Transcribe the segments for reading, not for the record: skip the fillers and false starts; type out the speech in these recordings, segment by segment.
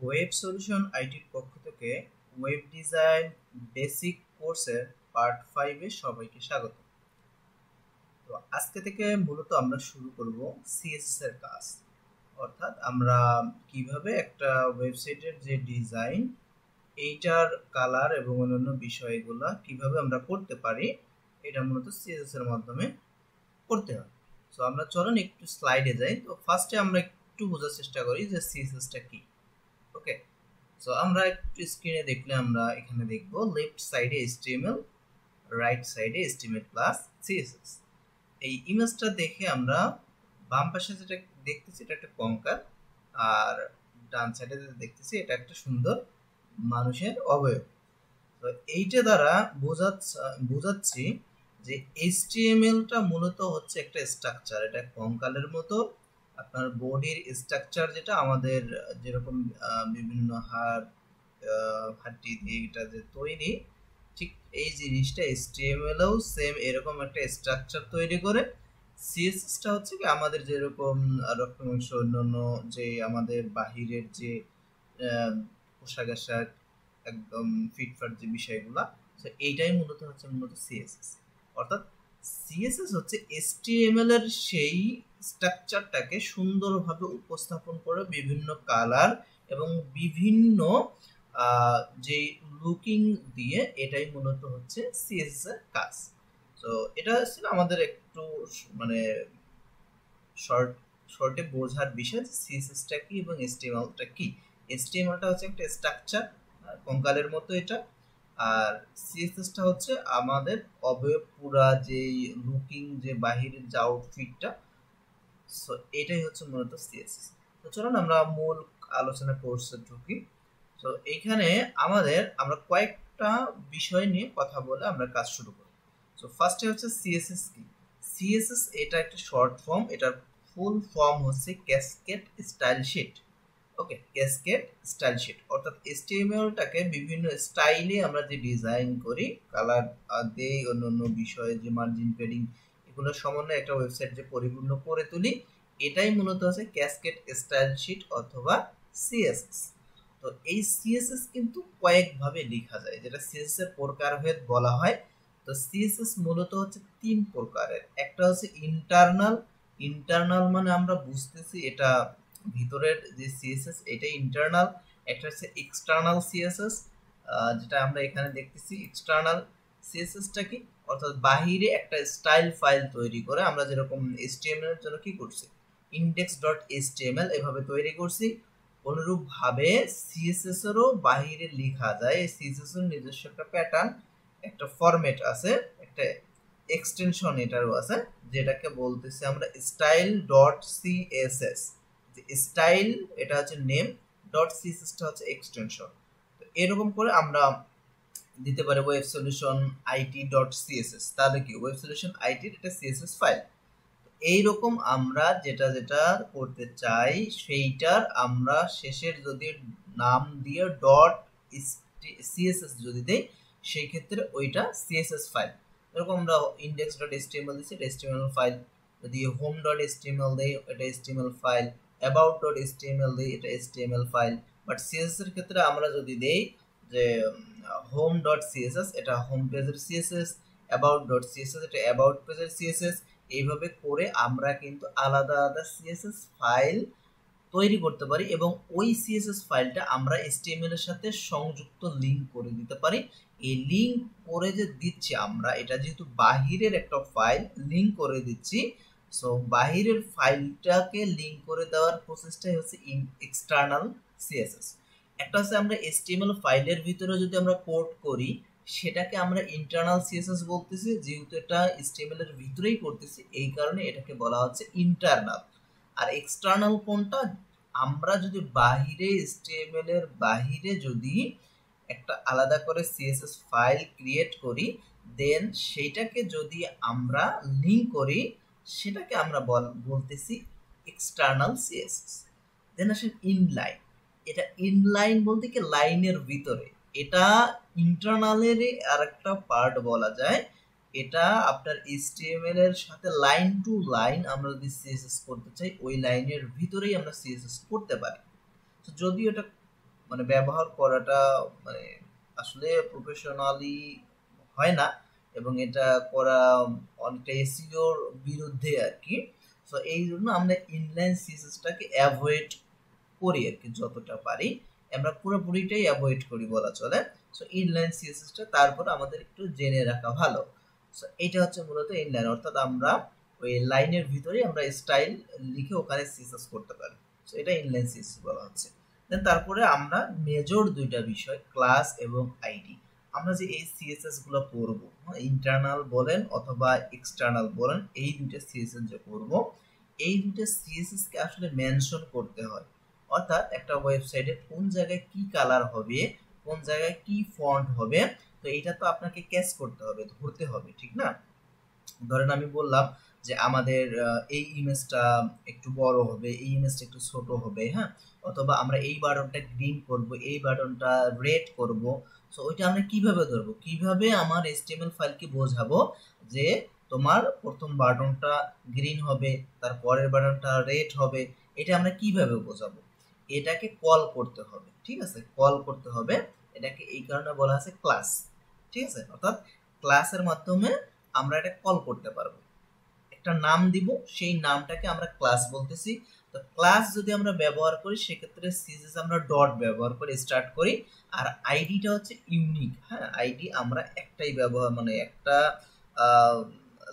Web solution আইটির পক্ষ থেকে web design basic কোর্সের পার্ট 5 এ সবাইকে স্বাগত। তো আজকে থেকে মূলত আমরা শুরু করব সিএসএস এর কাজ, অর্থাৎ আমরা কিভাবে একটা ওয়েবসাইটের যে ডিজাইন এইটার কালার এবং অন্যান্য বিষয়গুলো কিভাবে আমরা করতে পারি, এটা মূলত সিএসএস এর মাধ্যমে করতে হয়। সো আমরা চলুন একটু স্লাইডে যাই। তো ফার্স্টে আমরা একটু বোঝার চেষ্টা করি যে সিএসএসটা কি। ওকে, সো আমরা একটু স্ক্রিনে দেখলে আমরা এখানে দেখব লেফট সাইডে HTML, রাইট সাইডে HTML প্লাস CSS। এই ইমেজটা দেখে আমরা বাম পাশে যেটা দেখতেছি এটা একটা কঙ্কাল, আর ডান সাইডে যেটা দেখতেছি এটা একটা সুন্দর মানুষের অবয়ব। তো এইটা দ্বারা বোঝাচ্ছি যে HTML-টা মূলত হচ্ছে একটা স্ট্রাকচার। এটা কঙ্কালের মতো আপনার বডির স্ট্রাকচার, যেটা আমাদের যেরকম বিভিন্ন হাড্ডি দিয়ে এটা যে তৈরি, ঠিক এই জিনিসটা HTML-ও সেম এরকম একটা স্ট্রাকচার তৈরি করে। CSS-টা হচ্ছে কি আমাদের যেরকম রক্ত মাংস অন্যান্য যে আমাদের বাহিরের যে পোশাক আশাক একদম ফিটফাট যে বিষয়গুলা, তো এইটাই মূলত CSS। অর্থাৎ CSS হচ্ছে HTML এর সেই স্ট্রাকচারটাকে সুন্দরভাবে উপস্থাপন করে বিভিন্ন কালার এবং বিভিন্ন যে লুকিং দিয়ে, এটাই মূলত হচ্ছে CSS এর কাজ। তো এটা ছিল আমাদের একটু মানে শর্টে বোঝার বিষয় যে CSS-টা কি এবং HTML-টা কি। HTML-টা হচ্ছে একটা স্ট্রাকচার কঙ্কালের মতো এটা, আর CSS-টা হচ্ছে আমাদের অবয়ব পুরা যে লুকিং যে বাহিরের যে আউটফিটটা। সো এটাই হচ্ছে মূলত CSS। তো চলুন আমরা মূল আলোচনা কোর্সে ঢুকি। তো এইখানে আমরা কয়েকটা বিষয় নিয়ে কথা বলে আমরা কাজ শুরু করি। সো ফার্স্টে হচ্ছে CSS কি। CSS এটা একটা শর্ট ফর্ম, এটার ফুল ফর্ম হচ্ছে ক্যাসকেড স্টাইল শিট। ওকে, ক্যাসকেড স্টাইল শিট অর্থাৎ HTML-টাকে বিভিন্ন স্টাইলে আমরা যে ডিজাইন করি, কালার দেই, অন্যান্য বিষয়ে যে মার্জিন পেডিং, এগুলো সমন্বয়ে একটা ওয়েবসাইট যে পরিপূর্ণ করে তুলি, এটাই মূলত হচ্ছে ক্যাসকেড স্টাইল শিট অথবা CSS। তো এই CSS কিন্তু কয়েকভাবে লেখা যায়, যেটা CSS এর প্রকারভেদ বলা হয়। তো CSS মূলত হচ্ছে তিন প্রকারের। একটা হচ্ছে ইন্টারনাল মানে আমরা বুঝতেছি এটা ভিতরের যে CSS এটা ইন্টারনাল। একটা হচ্ছে এক্সটার্নাল CSS, যেটা আমরা এখানে দেখতেছি। এক্সটার্নাল CSS-টা কি, অর্থাৎ বাহিরে একটা স্টাইল ফাইল তৈরি করে, আমরা যেরকম HTML এর জন্য কি করছি, index.html এভাবে তৈরি করছি। অনুরূপভাবে CSS এরও বাহিরে লেখা যায়। CSS এর নিজস্ব একটা প্যাটার্ন, একটা ফরম্যাট আছে, একটা এক্সটেনশন এটারও আছে, যেটাকে বলতেছি আমরা style.css। স্টাইল এটা হচ্ছে নেম, .css টা হচ্ছে এক্সটেনশন। তো এরকম করে আমরা দিতে পারি ওয়েব সলিউশন it.css। তাহলে কি ওয়েব সলিউশন it এটা CSS ফাইল। এইরকম আমরা যেটা যেটা করতে চাই সেইটার আমরা শেষের যদি নাম দিয়ে .css যদি দেই, সেই ক্ষেত্রে ওইটা CSS ফাইল। এরকম আমরা index.html দিচ্ছি, এটা HTML ফাইল। যদি home.html দেই, এটা HTML ফাইল। about.html দেই, এটা HTML ফাইল। বাট CSS এর ক্ষেত্রে আমরা যদি দেই যে home.css, এটা হোম পেজের CSS, about.css, এটা about পেজের CSS। এইভাবে করে আমরা কিন্তু আলাদা আলাদা CSS ফাইল তৈরি করতে পারি এবং ওই CSS ফাইলটা আমরা HTML এর সাথে সংযুক্ত লিংক করে দিতে পারি। এই লিংক করে যে দিচ্ছি আমরা, এটা যেহেতু বাহিরের একটা ফাইল লিংক করে দিচ্ছি, সো বাহিরের ফাইলটাকে লিংক করে দেওয়ার প্রসেসটাই হচ্ছে এক্সটার্নাল CSS। একটা হচ্ছে আমরা HTML ফাইলের ভিতরে যদি আমরা কোড করি, সেটাকে আমরা ইন্টারনাল CSS বলতেছি, যেহেতু এটা HTML এর ভিতরেই করতেছি এই কারণে এটাকে বলা হচ্ছে ইন্টারনাল। আর এক্সটার্নাল কোনটা, আমরা যদি বাহিরে HTML এর বাহিরে যদি একটা আলাদা করে CSS ফাইল ক্রিয়েট করি, দেন সেইটাকে যদি আমরা লিংক করি, সেটাকে আমরা বলতেছি এক্সটার্নাল CSS। দেন আসেন ইনলাইন। এটা ইনলাইন বলতে কি লাইনের ভিতরে, এটা ইন্টারনালের আরেকটা পার্ট বলা যায়। এটা আপনার HTML এর সাথে লাইন টু লাইন আমরা যদি CSS করতে চাই, ওই লাইনের ভিতরেই আমরা CSS করতে পারি। তো যদিও এটা মানে ব্যবহার করাটা মানে আসলে প্রফেশনালি হয় না, এবং এটা করা অনেকটা এসইওর বিরুদ্ধে আর কি। সো এই জন্য আমরা ইনলাইন সিএসএসটাকে অ্যাভয়েড করি আর কি, যতটা পারি আমরা পুরোপুরিটাই অ্যাভয়েড করি বলা চলে। সো ইনলাইন সিএসএসটা তারপর আমাদের একটু জেনে রাখা ভালো। সো এটা হচ্ছে মূলত ইনলাইন, অর্থাৎ আমরা ওই লাইনের ভিতরে আমরা স্টাইল লিখে ওখানে সিএসএস করতে পারি। সো এটা ইনলাইন সিএসএস বলা হচ্ছে। দেন তারপরে আমরা মেজর দুইটা বিষয়, ক্লাস এবং আইডি, আমরা যে এই সিএসএস গুলো পড়বো, ইন্টারনাল বলেন অথবা এক্সটার্নাল বলেন, এই দুইটা সিএসএস যে পড়বো, এই দুইটা সিএসএস কে আসলে মেনশন করতে হয়। অর্থাৎ একটা ওয়েবসাইটে কোন জায়গায় কি কালার হবে, কোন জায়গায় কি ফন্ট হবে, তো এটা তো আপনাকে ক্যাচ করতে হবে, ধরতে হবে, ঠিক না? ধরেন আমি বললাম যে আমাদের এই ইমেজটা একটু বড় হবে, এই ইমেজটা একটু ছোট হবে, হ্যাঁ, অথবা আমরা এই বাটনটা গ্রিন করব, এই বাটনটা রেড করব। সো ওইটা আমরা কিভাবে ধরবো, কিভাবে আমার এইচটিএমএল ফাইলকে বোঝাবো যে তোমার প্রথম বাটনটা গ্রিন হবে, তার পরের বাটনটা রেড হবে, এটা আমরা কিভাবে বোঝাবো? এটাকে কল করতে হবে, ঠিক আছে, কল করতে হবে। এটাকে এই কারণে বলা আছে ক্লাস, ঠিক আছে, অর্থাৎ ক্লাসের মাধ্যমে আমরা এটা কল করতে পারবো। একটা নাম দিব, সেই নামটাকে আমরা ক্লাস বলতেছি। তো ক্লাস যদি আমরা ব্যবহার করি সেক্ষেত্রে সিএসএস আমরা ডট ব্যবহার করে স্টার্ট করি, আর আইডিটা হচ্ছে ইউনিক, হ্যাঁ, আইডি আমরা একটাই ব্যবহার, মানে একটা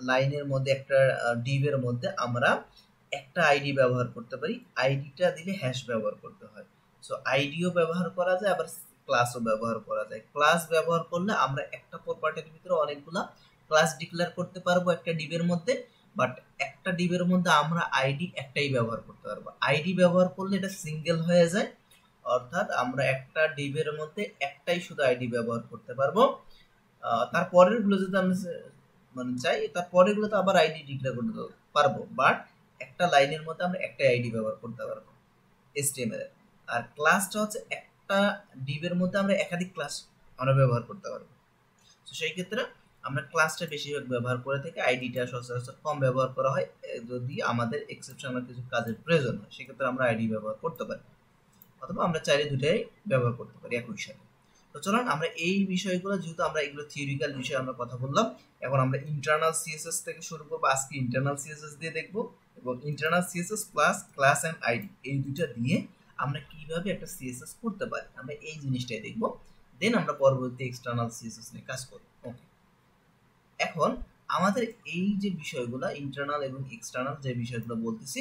লাইনের মধ্যে, একটা ডিভের মধ্যে আমরা একটা আইডি ব্যবহার করতে পারি। আইডিটা দিলে হ্যাশ ব্যবহার করতে হয়। সো আইডিও ব্যবহার করা যায়, আবার ক্লাসও ব্যবহার করা যায়। ক্লাস ব্যবহার করলে আমরা একটা প্রপার্টির ভিতরে অনেকগুলা ক্লাস ডিক্লেয়ার করতে পারবো একটা ডিভের মধ্যে, বাট একটা ডিভের মধ্যে আমরা আইডি একটাই ব্যবহার করতে পারবো। আইডি ব্যবহার করলে এটা সিঙ্গেল হয়ে যায়, অর্থাৎ আমরা একটা ডিভের মধ্যে একটাই শুধু আইডি ব্যবহার করতে পারবো। তারপরের গুলো যদি আমরা মানে চাই, তারপরের গুলো তো আবার আইডি ডিক্লেয়ার করতে পারবো, বাট একটা লাইনের মধ্যে আমরা একটা আইডি ব্যবহার করতে পারবো এইচটিএমএল এর। আর ক্লাসটা হচ্ছে একটা ডিভের মধ্যে আমরা একাধিক ক্লাস আমরা ব্যবহার করতে পারবো। তো সেই ক্ষেত্রে আমরা ক্লাসটা বেশিরভাগ ব্যবহার করে থাকি, আইডিটা সচরাচর কম ব্যবহার করা হয়। যদি আমাদের এক্সেপশনাল কিছু কাজের প্রয়োজন হয় সেক্ষেত্রে আমরা আইডি ব্যবহার করতে পারি, অথবা আমরা চাইলে দুটাই ব্যবহার করতে পারি একই সাথে। তো চলুন আমরা এই বিষয়গুলো, যেহেতু আমরা এগুলো থিওরিক্যাল বিষয়ে আমরা কথা বললাম, এখন আমরা ইন্টারনাল সিএসএস থেকে শুরু করবো। আজকে ইন্টারনাল সিএসএস দিয়ে দেখবো, এবং internal CSS plus class and ID, এই দুইটা দিয়ে আমরা কিভাবে একটা সিএসএস করতে পারি, আমরা এই জিনিসটাই দেখবো। দেন আমরা পরবর্তী এক্সটার্নাল সিএসএস নিয়ে কাজ করবো। ওকে, এখন আমাদের এই যে বিষয়গুলো ইন্টারনাল এবং এক্সটার্নাল যে বিষয়গুলো বলতেছি,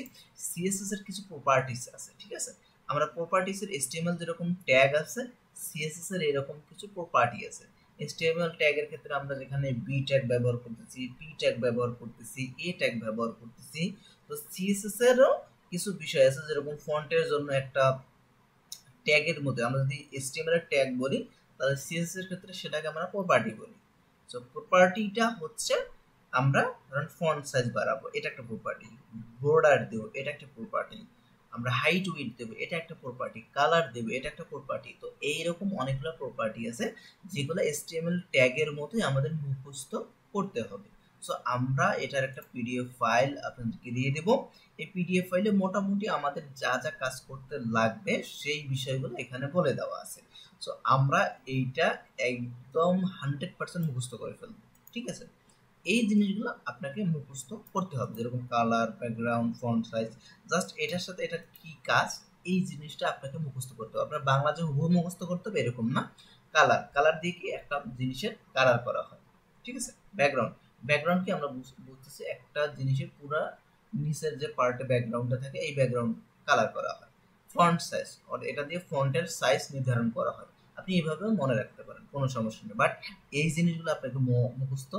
সিএসএস এর কিছু প্রপার্টিস আছে, ঠিক আছে। আমরা প্রপার্টিস এর এইচটিএমএল যেরকম ট্যাগ আছে, সিএসএস এর এরকম কিছু প্রপার্টি আছে। এইচটিএমএল ট্যাগের ক্ষেত্রে আমরা যেখানে বি ট্যাগ ব্যবহার করতেছি, পি ট্যাগ ব্যবহার করতেছি, এ ট্যাগ ব্যবহার করতেছি, তো সিএসএস এরও কিছু বিষয় আছে, যেরকম ফন্টের জন্য একটা ট্যাগের মধ্যে আমরা যদি এইচটিএমএল এর ট্যাগ বলি, তাহলে সিএসএস এর ক্ষেত্রে সেটাকে আমরা প্রপার্টি বলি। সো প্রপার্টিটা হচ্ছে আমরা ধরেন ফন্ট সাইজ বাড়াবো, এটা একটা প্রপার্টি, বর্ডার দেব, এটা একটা প্রপার্টি, আমরা হাইট উইডথ দেব, এটা একটা প্রপার্টি, কালার দেব, এটা একটা প্রপার্টি। তো এইরকম অনেকগুলো প্রপার্টি আছে যেগুলো এইচটিএমএল ট্যাগের মতোই আমাদের মুখস্থ করতে হবে। সো আমরা এটার একটা পিডিএফ ফাইল আপনাদেরকে দিয়ে দেব। এই পিডিএফ ফাইলে মোটামুটি আমাদের যা যা কাজ করতে লাগবে সেই বিষয়গুলো এখানে বলে দেওয়া আছে। সো আমরা এইটা একদম 100% মুখস্থ করে ফেলবো, ঠিক আছে। এই জিনিসগুলো আপনাকে মুখস্থ করতে হবে, যেরকম colour, background, font size, just এটার সাথে এটার কি কাজ, এই জিনিসটা আপনাকে মুখস্থ করতে হবে। আপনার বাংলা যে হুবহু মুখস্থ করতে হবে এরকম না। কালার, কালার দিয়ে কি একটা জিনিসের কালার করা হয়, ঠিক আছে। ব্যাকগ্রাউন্ড, ব্যাকগ্রাউন্ড কি আমরা বুঝতেছি একটা জিনিসের পুরা নিচের যে পার্টে ব্যাকগ্রাউন্ডটা থাকে, এই ব্যাকগ্রাউন্ড কালার করা হয়। ফন্ট সাইজ, এটা দিয়ে ফন্টের সাইজ নির্ধারণ করা হয়। আপনি এইভাবেও মনে রাখতে পারেন, কোনো সমস্যা নেই, বাট এই জিনিসগুলো আপনাকে মুখস্থ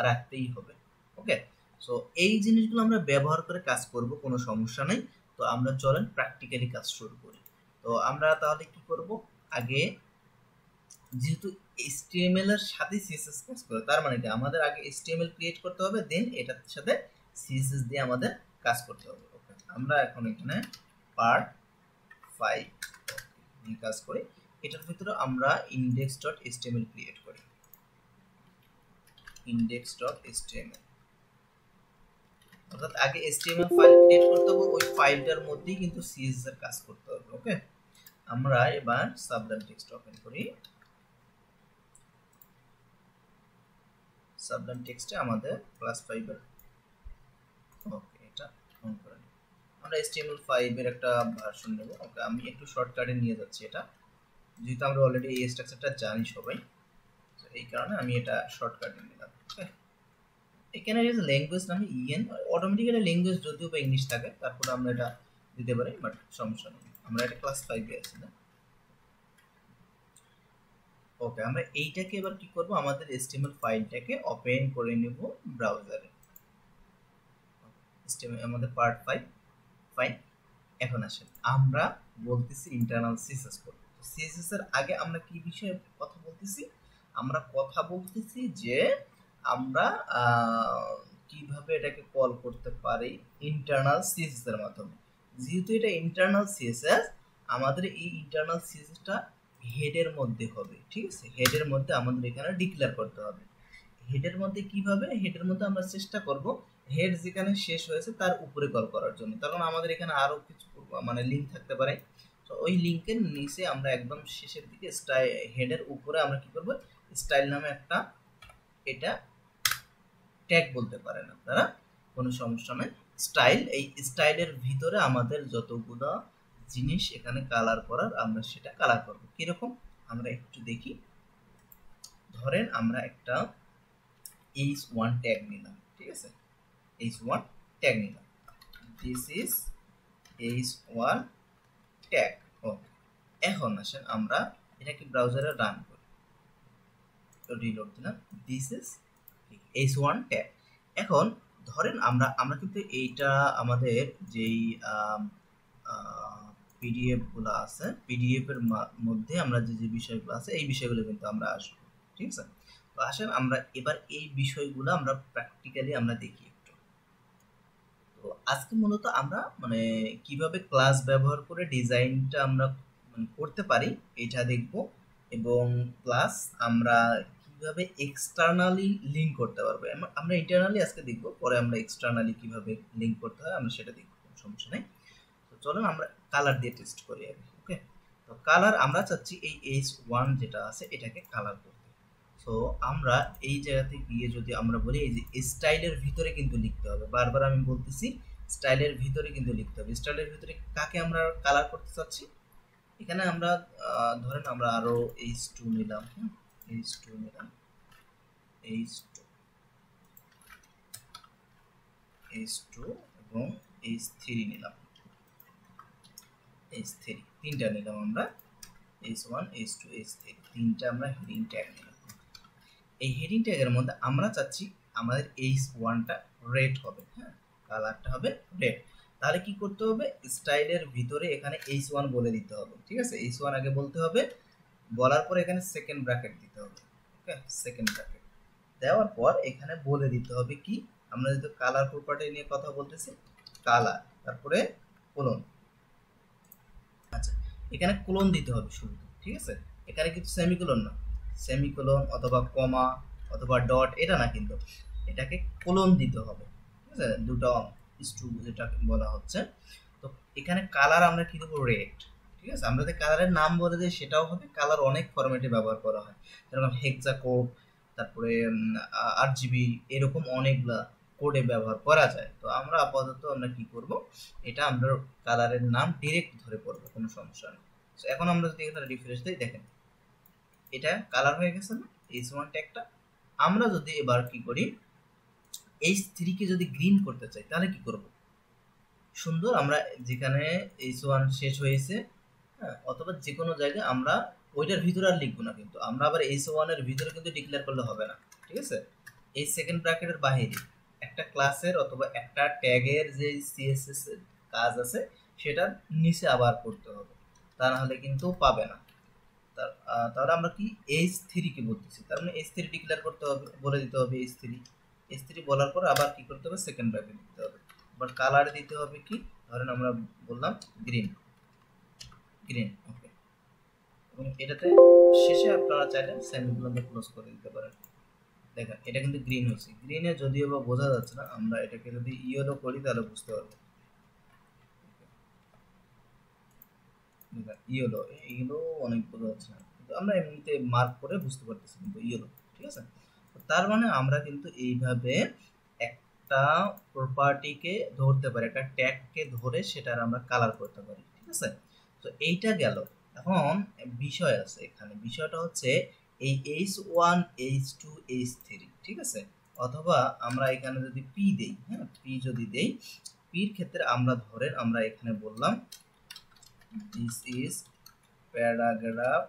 রাখতেই হবে। ওকে, সো এই জিনিসগুলো আমরা ব্যবহার করে কাজ করব, কোনো সমস্যা নেই। তো আমরা চলেন প্র্যাকটিক্যালি কাজ শুরু করি। তো আমরা তাহলে কি করব, আগে যেহেতু HTML এর সাথে CSS কাজ করে, তার মানে কি আমাদের আগে HTML ক্রিয়েট করতে হবে, দেন এটার সাথে CSS দিয়ে আমাদের কাজ করতে হবে। ওকে, আমরা এখন এখানে পার্ট 5 নিয়ে কাজ করি। এটার ভিতরে আমরা index.html ক্রিয়েট করি, index.html, অর্থাৎ আগে HTML ফাইল ক্রিয়েট করতে হবে, ওই ফাইলটার মধ্যেই কিন্তু CSS এর কাজ করতে হবে। ওকে, আমরা এবার সাবলাইম টেক্সট ওপেন করি। সাবলাইম টেক্সটে আমাদের ক্লাস 5 এর ওকে এটা অন করে নিই। আমরা HTML5 এর একটা ভার্সন নেব। ওকে আমি একটু শর্টকাটে নিয়ে যাচ্ছি এটা, যেহেতু আমরা অলরেডি এই স্ট্রাকচারটা জানি সবাই, তো এই কারণে আমি এটা শর্টকাটে নিলাম। ওকে এখানে যে ল্যাঙ্গুয়েজ নামে ইএন অটোমেটিক্যালি ল্যাঙ্গুয়েজ যদিও বা ইংলিশ থাকে, তারপর আমরা এটা দিতে পারি, বাট সমস্যা নেই, আমরা এটা ক্লাস 5 এ আছি না। ওকে আমরা এইটাকে এবার কি করব, আমাদের HTML ফাইলটাকে ওপেন করে নেব ব্রাউজারে। HTML আমাদের পার্ট 5 ফাইন। এখন আসেন আমরা বলতেছি ইন্টারনাল সিএসএস কোড। সিএসএস এর আগে আমরা কি বিষয়ে কথা বলতেছি, আমরা কথা বলতেছি যে আমরা কিভাবে এটাকে কল করতে পারি ইন্টারনাল সিএসএস এর মাধ্যমে। যেহেতু এটা ইন্টারনাল সিএসএস, আমাদের এই ইন্টারনাল সিএসএসটা হেডের মধ্যে হবে, ঠিক আছে, হেডের মধ্যে আমাদের এখানে ডিক্লেয়ার করতে হবে। হেডের মধ্যে কিভাবে, হেডের মধ্যে আমরা চেষ্টা করব হেড যেখানে শেষ হয়েছে তার উপরে কল করার জন্য, কারণ আমাদের এখানে আরো কিছু মানে লিংক থাকতে পারে। তো ওই লিংকের নিচে আমরা একদম শেষের দিকে হেডের উপরে আমরা কি করব, স্টাইল নামে একটা এটা ট্যাগ বলতে পারেন আপনারা, কোনো সমস্যা নেই। স্টাইল, এই স্টাইলের ভিতরে আমাদের যতগুলো জিনিস এখানে কালার করার আমরা সেটা কালার করব। কিরকম আমরা একটু দেখি। ধরেন আমরা একটা h1 ট্যাগ নিলাম, ঠিক আছে, h1 ট্যাগ নিলাম, দিস ইজ h1 ট্যাগ। ওকে এখন আসেন আমরা এটাকে ব্রাউজারে রান করি, তো রিলোড দিলাম, দিস ইজ h1 ট্যাগ। এখন ধরেন আমরা আমরা কিন্তু এইটা আমাদের যেই পিডিএফ গুলো আছে, পিডিএফ এর মধ্যে আমরা যে যে বিষয়গুলো আছে এই বিষয়গুলো কিন্তু আমরা আসবো, ঠিক আছে। তো আসেন আমরা এবার এই বিষয়গুলো আমরা প্র্যাকটিক্যালি আমরা দেখি একটু। তো আজকে মূলত আমরা মানে কিভাবে ক্লাস ব্যবহার করে ডিজাইনটা আমরা করতে পারি এটা দেখব, এবং প্লাস আমরা কিভাবে এক্সটার্নালি লিংক করতে পারবো। আমরা ইন্টারনালি আজকে দেখব, পরে আমরা এক্সটার্নালি কিভাবে লিংক করতে হয় আমরা সেটা দেখব, সমস্যা নেই। তো চলুন আমরা কালার দিয়ে টেস্ট করি আগে। ওকে তো কালার আমরা চাচ্ছি এই h1 যেটা আছে এটাকে কালার করতে। সো আমরা এই জায়গাতে গিয়ে যদি আমরা বলি এই যে স্টাইলের ভিতরে কিন্তু লিখতে হবে, বারবার আমি বলতেছি স্টাইলের ভিতরে কিন্তু লিখতে হবে। স্টাইলের ভিতরে কাকে আমরা কালার করতে চাচ্ছি, এখানে আমরা ধরেন আমরা আরো h2 নিলাম, h2 নিলাম, h2 h2 এবং h3 নিলাম, h3 তিনটা নিলাম আমরা, h1 h2 h3 তিনটা আমরা হেডিং ট্যাগ নিলাম। এই হেডিং ট্যাগের মধ্যে আমরা চাচ্ছি আমাদের h1টা রেড হবে, হ্যাঁ কালারটা হবে রেড। তাহলে কি করতে হবে, স্টাইলের ভিতরে এখানে h1 বলে দিতে হবে, ঠিক আছে, h1 আগে বলতে হবে, বলার পর এখানে সেকেন্ড ব্র্যাকেট দিতে হবে। ওকে সেকেন্ড ব্র্যাকেট দেওয়ার পর এখানে বলে দিতে হবে কি, আমরা যেহেতু কালার প্রপার্টি নিয়ে কথা বলতেছি, কালার তারপরে কোলন। আচ্ছা এখানে কোলন দিতে হবে শুরু, ঠিক আছে, এখানে কিন্তু সেমিকোলন না, সেমিকোলন অথবা কমা অথবা ডট এটা না, কিন্তু এটাকে কোলন দিতে হবে, ঠিক আছে, দুটো স্টু যেটা বলা হচ্ছে। তো এখানে কালার আমরা কি দেবো, রেড, ঠিক আছে। আমরা যে কালারের নাম বলে দিই সেটাও হবে, কালার অনেক ফরম্যাটে ব্যবহার করা হয়, যেরকম হেক্সা কোড, তারপরে RGB, এরকম অনেকগুলা কোডে ব্যবহার করা যায়। তো আমরা আপাতত আমরা কি করব, এটা আমরা কালারের নাম ডিরেক্ট ধরে পড়বো, কোনো সমস্যা নেই। তো এখন আমরা যদি এখানে রিফ্রেশ দিই, দেখেন এটা কালার হয়ে গেছে না h1 ট্যাগটা। আমরা যদি এবার কি করি, h3 কে যদি গ্রিন করতে চাই তাহলে কি করব, সুন্দর আমরা যেখানে h1 শেষ হয়েছে, হ্যাঁ, অথবা যে কোনো জায়গায় আমরা ওইটার ভিতরে আর লিখবো না, কিন্তু আমরা আবার h1 এর ভিতরে কিন্তু ডিক্লেয়ার করলে হবে না, ঠিক আছে। এই সেকেন্ড ব্র্যাকেটের বাইরে একটা ক্লাসের অথবা একটা ট্যাগের যে সিএসএস এর কাজ আছে সেটা নিচে আবার করতে হবে, তা না হলে কিন্তু পাবে না। তাহলে আমরা কি h3 কে বলতেছি, তার মানে h3 ডিক্লেয়ার করতে হবে, বলে দিতে হবে h3 বলার পর আবার কি করতে হবে, সেকেন্ড ব্র্যাকেট দিতে হবে, আবার কালার দিতে হবে কি, ধরেন আমরা বললাম গ্রিন, গ্রিন। ওকে এবং এটাতে শেষে আপনারা চাইলে সেমিকোলন দিয়ে ক্লোজ করে দিতে পারেন। দেখেন এটা কিন্তু গ্রিন হচ্ছে, গ্রিনে যদিও বা বোঝা যাচ্ছে না, আমরা এটাকে যদি ইয়েলো করি তাহলে বুঝতে পারবো। ইয়েলো, এগুলো অনেক বোঝা যাচ্ছে না, কিন্তু আমরা এমনিতে মার্ক করে বুঝতে পারতেছি কিন্তু ইয়েলো, ঠিক আছে। তার মানে আমরা কিন্তু এইভাবে একটা প্রপার্টিকে ধরতে পারি, একটা ট্যাগকে ধরে সেটার আমরা কালার করতে পারি, ঠিক আছে। তো এইটা গেল। এখন বিষয় আছে এখানে, বিষয়টা হচ্ছে এই H1 H2 H3, ঠিক আছে। অথবা আমরা এখানে যদি পি দেই, হ্যাঁ পি যদি দেই, পির ক্ষেত্রে আমরা ধরেন আমরা এখানে বললাম দিস ইজ প্যারাগ্রাফ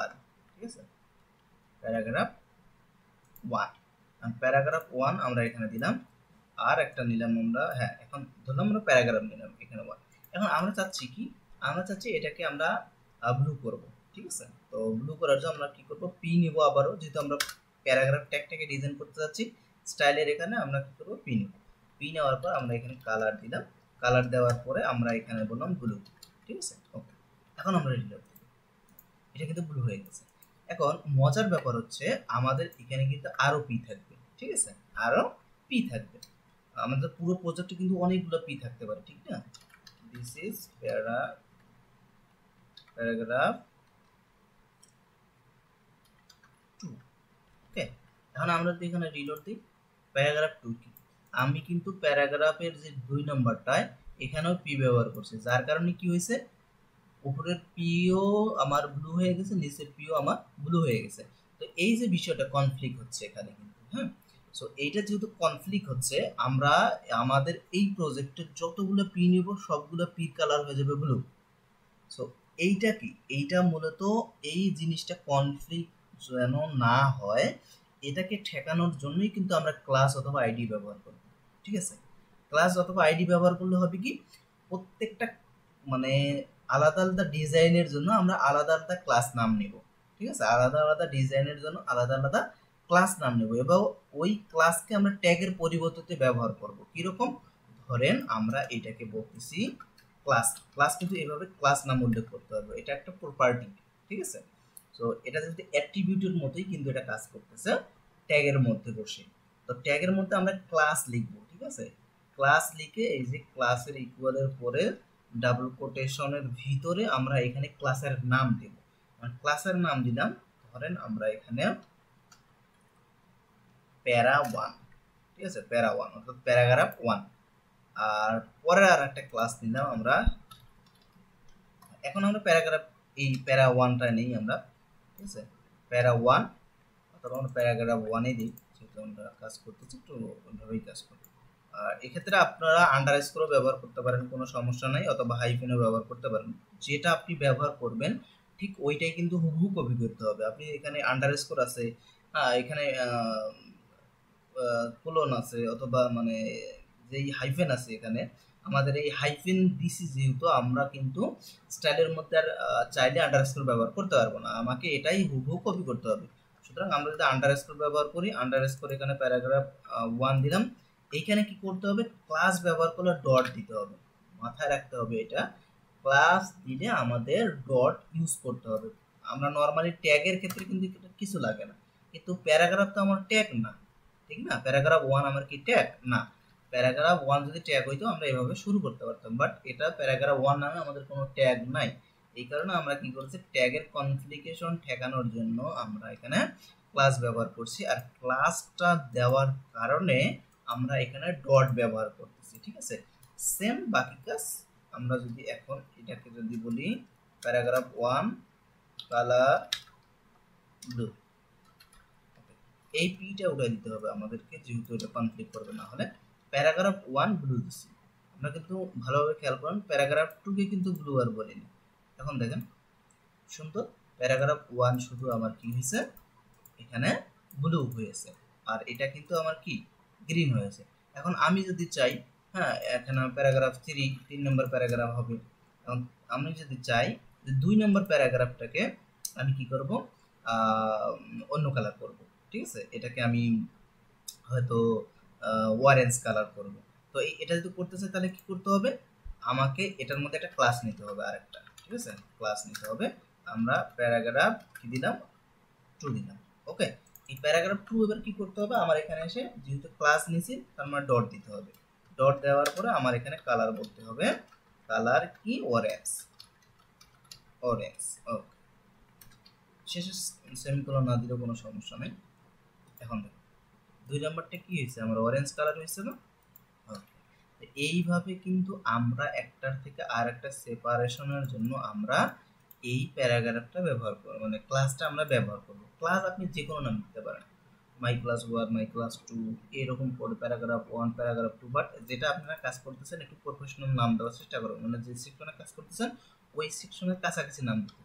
1, ঠিক আছে, প্যারাগ্রাফ 1। প্যারাগ্রাফ 1 আমরা এখানে দিলাম, আর একটা নিলাম আমরা, হ্যাঁ এখন ধরলাম আমরা প্যারাগ্রাফ নিলাম এখানে 1। এখন আমরা চাচ্ছি কি, আমরা চাচ্ছি এটাকে আমরা ব্লু করব, ঠিক আছে। তো ব্লু করার জন্য আমরা কি করব, পি নিব আবারও, যেহেতু আমরা প্যারাগ্রাফ ট্যাগটাকে ডিজাইন করতে যাচ্ছি স্টাইলের, এখানে আমরা কি করব, পি নিব। পি নেওয়ার পর আমরা এখানে কালার দিলাম, কালার দেওয়ার পরে আমরা এখানে বললাম ব্লু, ঠিক আছে, ওকে। এখন আমরা রিলোড দিই, এটা কিন্তু ব্লু হয়ে গেছে। এখন মজার ব্যাপার হচ্ছে আমাদের এখানে কিন্তু আরো পি থাকবে, ঠিক আছে, আরো পি থাকবে। আমাদের পুরো প্রজেক্টে কিন্তু অনেকগুলো পি থাকতে পারে, ঠিক না। দিস ইজ প্যারাগ্রাফ 2, ওকে। এখন আমরা যদি এখানে রিলোড দিই, প্যারাগ্রাফ 2 কি, আমি কিন্তু প্যারাগ্রাফের যে 2 নম্বরটায় এখানেও পি ব্যবহার করছি, যার কারণে কি হয়েছে, উপরের পিও আমার ব্লু হয়ে গেছে, নিচের পিও আমার ব্লু হয়ে গেছে। তো এই যে বিষয়টা কনফ্লিক্ট হচ্ছে এখানে কিন্তু, হ্যাঁ। সো এইটা যেহেতু কনফ্লিক্ট হচ্ছে, আমরা আমাদের এই প্রজেক্টের যতগুলো পি নিব সবগুলো পি কালার হয়ে যাবে ব্লু। সো এইটা কি, এইটা মূলত এই জিনিসটা কনফ্লিক্ট যেন না হয়, এটাকে ঠেকানোর জন্যই কিন্তু আমরা ক্লাস অথবা আইডি ব্যবহার করব, ঠিক আছে। ক্লাস অথবা আইডি ব্যবহার করলে হবে কি, প্রত্যেকটা মানে আলাদা আলাদা ডিজাইনের জন্য আমরা আলাদা আলাদা ক্লাস নাম নেব, ঠিক আছে, আলাদা আলাদা ডিজাইনের জন্য আলাদা আলাদা ক্লাস নাম নেব, এবং ওই ক্লাসকে আমরা ট্যাগের পরিবর্তে ব্যবহার করব। কিরকম, ধরেন আমরা এটাকে বলতেছি ক্লাস, ক্লাস কিন্তু এভাবে ক্লাস নাম উল্লেখ করতে হবে, এটা একটা প্রপার্টি, ঠিক আছে। সো এটা যদি অ্যাট্রিবিউটের মতোই কিন্তু এটা কাজ করতেছে ট্যাগের মধ্যে বসে। তো ট্যাগের মধ্যে আমরা ক্লাস লিখব, ঠিক আছে, ক্লাস লিখে এই যে ক্লাসের ইকুয়ালের পরে ডাবল কোটেশনের ভিতরে আমরা এখানে ক্লাসের নাম দেব। ক্লাসের নাম দিলাম, ধরেন আমরা এখানে প্যারা 1, ঠিক আছে, প্যারা 1 অর্থাৎ প্যারাগ্রাফ 1। আর পরে আর একটা ক্লাস নিলাম আমরা, এখন আমরা প্যারাগ্রাফ এই প্যারা 1টা নেই আমরা, ঠিক আছে, প্যারা 1 অথবা আমরা প্যারাগ্রাফ 1 দিই, যেহেতু আমরা কাজ করতেছি একটু ওইভাবেই কাজ করব। আর এক্ষেত্রে আপনারা আন্ডারস্কোরও ব্যবহার করতে পারেন, কোনো সমস্যা নাই, অথবা হাইফেনও ব্যবহার করতে পারেন, যেটা আপনি ব্যবহার করবেন ঠিক ওইটাই কিন্তু হুবহু কপি করতে হবে। আপনি এখানে আন্ডারস্কোর আছে, এখানে কোলন আছে, অথবা মানে যেই হাইফেন আছে এখানে, আমাদের এই হাইফেন দিছি যেহেতু, আমরা কিন্তু স্টাইলের মধ্যে আর চাইলে আন্ডারস্কোর ব্যবহার করতে পারবো না, আমাকে এটাই হুবহু কপি করতে হবে। সুতরাং আমরা যদি আন্ডারস্কোর ব্যবহার করি, আন্ডারস্কোর এখানে প্যারাগ্রাফ 1 দিলাম, এইখানে কি করতে হবে, ক্লাস ব্যবহার করলে ডট দিতে হবে, মাথায় রাখতে হবে এটা, ক্লাস দিলে আমাদের ডট ইউজ করতে হবে। আমরা নর্মালি ট্যাগের ক্ষেত্রে কিন্তু কিছু লাগে না, কিন্তু প্যারাগ্রাফ তো আমার ট্যাগ না, ঠিক না, প্যারাগ্রাফ 1 আমার কি ট্যাগ না। প্যারাগ্রাফ 1 যদি ট্যাগ হইতো আমরা এভাবে শুরু করতে পারতাম, বাট এটা প্যারাগ্রাফ 1 নামে আমাদের কোনো ট্যাগ নাই। এই কারণে আমরা কি করছি, ট্যাগের কনফিগারেশন ঠেকানোর জন্য আমরা এখানে ক্লাস ব্যবহার করছি, আর ক্লাসটা দেওয়ার কারণে আমরা এখানে ডট ব্যবহার করতেছি, ঠিক আছে। সেম বাকি কাজ আমরা যদি এখন এটাকে যদি বলি প্যারাগ্রাফ 1 কালার ব্লু, এই পিটা উঠাই দিতে হবে আমাদেরকে, যেহেতু এটা কনফ্লিক্ট করবে, না হলে প্যারাগ্রাফ 1 ব্লু দিছি আমরা, কিন্তু ভালোভাবে খেয়াল করুন প্যারাগ্রাফ 2 কে কিন্তু ব্লু আর বলিনি। এখন দেখেন সুন্দর, প্যারাগ্রাফ 1 শুধু আমার কি হয়েছে, এখানে ব্লু হয়েছে, আর এটা কিন্তু আমার কি গ্রিন হয়েছে। এখন আমি যদি চাই, হ্যাঁ এখানে প্যারাগ্রাফ 3 নম্বর প্যারাগ্রাফ হবে, এখন আমি যদি চাই যে 2 নম্বর প্যারাগ্রাফটাকে আমি কি করব, অন্য কালার করব, ঠিক আছে, এটাকে আমি হয়তো অরেঞ্জ কালার করব। তো এটা যদি করতে চাই তাহলে কি করতে হবে, আমাকে এটার মধ্যে একটা ক্লাস নিতে হবে, আরেকটা, ঠিক আছে, ক্লাস নিতে হবে। আমরা প্যারাগ্রাফ কি দিলাম, 2 দিলাম, ওকে। এই প্যারাগ্রাফ 2 এবার কি করতে হবে, আমার এখানে এসে যেহেতু ক্লাস নিছি তার মানে ডট দিতে হবে, ডট দেওয়ার পরে আমার এখানে কালার বলতে হবে কালার কি অরেঞ্জ, অরেঞ্জ। ওকে, শেষে সেমিকোলন না দিলেও কোনো সমস্যা নেই। এখন দেখো 2 নাম্বারটা কি হয়েছে, আমার অরেঞ্জ কালার হয়েছে না? এইভাবে কিন্তু আমরা একটার থেকে আর একটা সেপারেশনের জন্য আমরা এই প্যারাগ্রাফটা ব্যবহার করব, মানে ক্লাসটা আমরা ব্যবহার করব। ক্লাস আপনি যে কোনো নাম দিতে পারেন, মাই ক্লাস 1, মাই ক্লাস 2, এরকম করে প্যারাগ্রাফ 1, প্যারাগ্রাফ 2, বাট যেটা আপনারা কাজ করতেছেন একটু প্রফেশনাল নাম দেওয়ার চেষ্টা করুন, মানে যে সেকশনে কাজ করতেছেন ওই সেকশনের কাছাকাছি নাম দিতে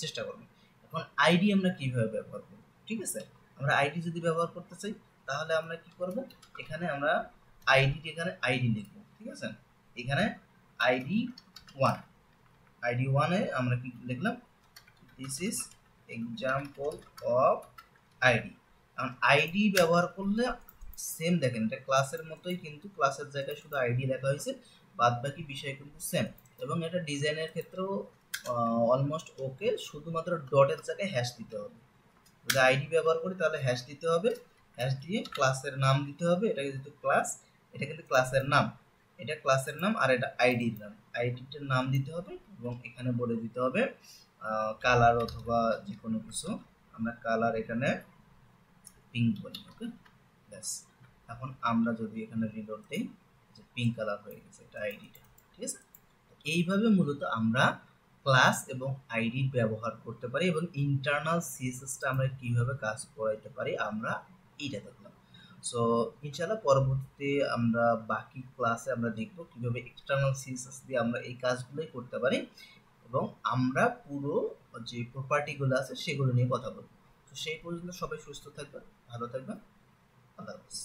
চেষ্টা করুন। এখন আইডি আমরা কিভাবে ব্যবহার করব, ঠিক আছে? আমরা আইডি যদি ব্যবহার করতে চাই তাহলে আমরা কি করব, এখানে আমরা এখানে আইডি লিখব, ঠিক আছে? এখানে আইডি 1, আইডি 1 এ আমরা কি লিখলাম, this is example of ID. কারণ আইডি ব্যবহার করলে সেম, দেখেন এটা ক্লাসের মতোই, কিন্তু ক্লাসের জায়গায় শুধু আইডি লেখা হয়েছে, বাদ বাকি বিষয় কিন্তু সেম। এবং এটা ডিজাইনের ক্ষেত্রেও অলমোস্ট ওকে, শুধুমাত্র ডটের জায়গায় হ্যাশ দিতে হবে। যদি আইডি ব্যবহার করি তাহলে হ্যাশ দিতে হবে, হ্যাশ দিয়ে ক্লাসের নাম দিতে হবে, এটা যেহেতু ক্লাস, এটা কিন্তু ক্লাসের নাম, এটা ক্লাসের নাম, আর এটা আইডির নাম, আইডিটার নাম দিতে হবে। এবং এখানে বলে দিতে হবে কালার অথবা যে কোনো কিছু, আমরা কালার এখানে পিঙ্ক বলি, ওকে ব্যাস। এখন আমরা যদি এখানে রিলোড দেই, যে পিঙ্ক কালার হয়ে গেছে এটা আইডিটা, ঠিক আছে? এইভাবে মূলত আমরা ক্লাস এবং আইডি ব্যবহার করতে পারি, এবং ইন্টারনাল সিএসএসটা আমরা কিভাবে কাজ করাইতে পারি আমরা এইটা দেখলাম। সো ইনশাআল্লাহ পরবর্তীতে আমরা বাকি ক্লাসে আমরা দেখব কিভাবে এক্সটার্নাল সিএসএস দিয়ে আমরা এই কাজগুলোই করতে পারি, এবং আমরা পুরো যে প্রপার্টিগুলো আছে সেগুলো নিয়ে কথা বলবো। তো সেই পর্যন্ত সবাই সুস্থ থাকবেন, ভালো থাকবেন, আল্লাহ হাফেজ।